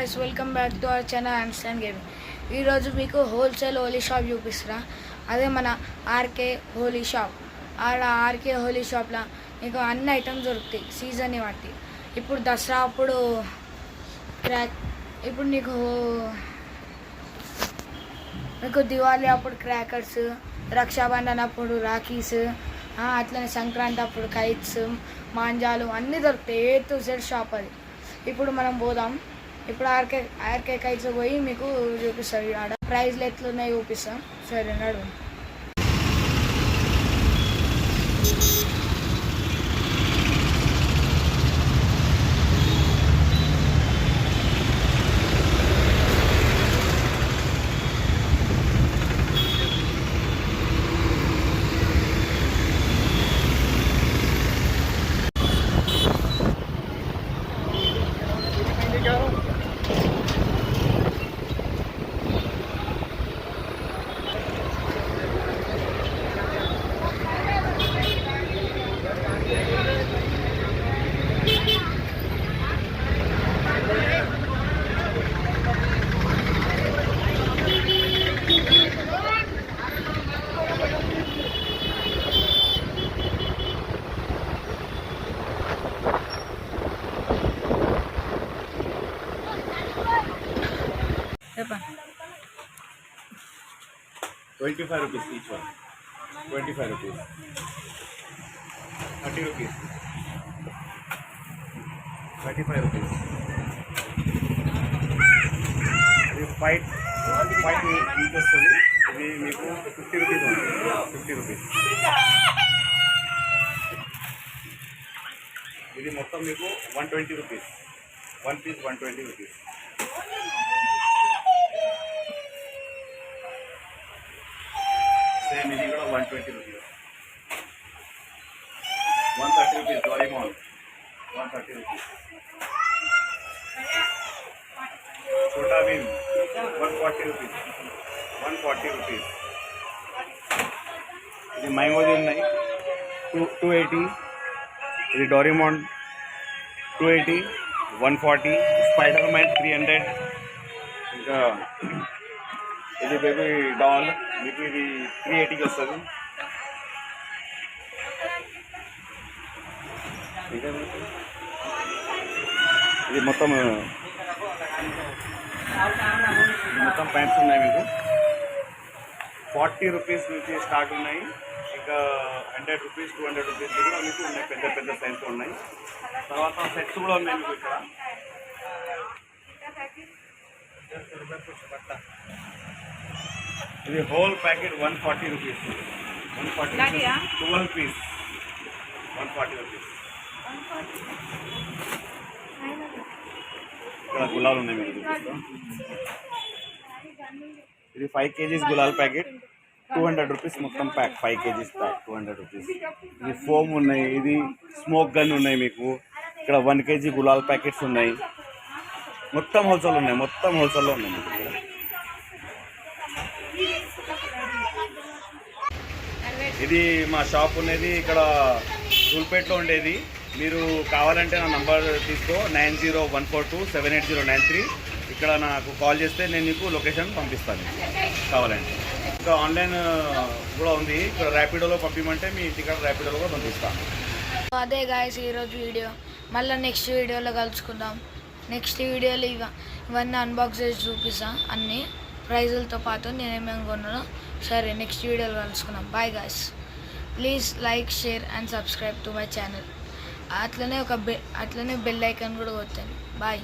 guys, welcome back to our channel Handstand Gaming. ఈ రోజు మీకు హోల్సేల్ హోలీ షాప్ చూపిస్తున్నా. అదే మన RK Holi shop. RK Holi షాప్లో మీకు అన్ని ఐటమ్స్ దొరుకుతాయి సీజన్ని బట్టి. ఇప్పుడు దసరా అప్పుడు ఇప్పుడు మీకు దివాళీ అప్పుడు క్రాకర్స్, రక్షాబంధన్ అప్పుడు రాఖీస్, అట్లనే సంక్రాంతి అప్పుడు కైట్స్, మాంజాలు అన్నీ దొరుకుతాయి. ఏ టు జెడ్ షాప్ అది. ఇప్పుడు మనం పోదాం. ఇప్పుడు ఆర్కే కైట్స్ పోయి మీకు చూపిస్తాను. ఆడ ప్రైజ్లు ఎట్లున్నాయి చూపిస్తాం. సరే నడు. చెప్పండి. 25 rupees each one. 25 rupees. 30 rupees. 35 rupees. ఇది 5 each వస్తుంది. ఇది మీకు 50 rupees ఉంది. 50 rupees. ఇది మొత్తం మీకు 120 rupees. 1 piece 120 rupees. సేమ్ ఇది కూడా 120 rupees. 130 rupees Doraemon. 130 rupees. Chota Bheem 140 rupees. 140 rupees. ఇది మైమోది ఉన్నాయి 280. ఇది డోరేమోన్ 280. 140. Spider man 300. ఇంకా ఇది బేబీ డాల్ మీకు ఇది 380కి వస్తుంది. ఇది మొత్తం ప్యాంట్స్ ఉన్నాయి మీకు 40 రూపీస్ నుంచి స్టార్ట్ ఉన్నాయి. ఇంకా 100 రూపీస్ 200 రూపీస్ కూడా మీకు ఉన్నాయి. పెద్ద పెద్ద సైజు ఉన్నాయి. తర్వాత సెట్స్ కూడా ఉన్నాయి మీకు ఇక్కడ. ఇది whole packet 140 rupees. 140 12 piece 140 rupees. ఇక్కడ గులాల్ ఉన్నాయి మీకు చూపిస్తాం. ఇది 5 kgs గులాల్ ప్యాకెట్ 200 రూపీస్ మొత్తం ప్యాక్. 5 kgs pack 200 rupees. ఇది ఫోమ్ ఉన్నాయి. ఇది స్మోక్ గన్ ఉన్నాయి మీకు. ఇక్కడ 1 kg గులాల్ ప్యాకెట్స్ ఉన్నాయి. మొత్తం హోల్సేల్ ఉన్నాయి. మొత్తం హోల్సేల్లో ఉన్నాయి మీకు ఇక్కడ. ఇది మా షాప్ ఉన్నది ఇక్కడ సూల్పేట్లో ఉండేది. మీరు కావాలంటే నా నంబర్ తీసుకో 9014278093. ఇక్కడ నాకు కాల్ చేస్తే నేను మీకు లొకేషన్ పంపిస్తాను కావాలంటే. ఇంకా ఆన్లైన్ కూడా ఉంది. ఇక్కడ ర్యాపిడోలో పంపించమంటే మీ ఇంటికాడ ర్యాపిడోలో కూడా పంపిస్తాను. అదే గాయస్ ఈరోజు వీడియో. మళ్ళీ నెక్స్ట్ వీడియోలో కలుసుకుందాం. నెక్స్ట్ వీడియోలో ఇవన్నీ అన్బాక్స్ చేసి చూపిస్తా అన్నీ ప్రైజులతో పాటు నేనేమేమి కొన్నానో. సరే నెక్స్ట్ వీడియోలో కలుసుకుందాం. Bye guys. Please like, share and subscribe to my channel. అట్లనే బెల్ ఐకాన్ కూడా కొట్టండి. బాయ్.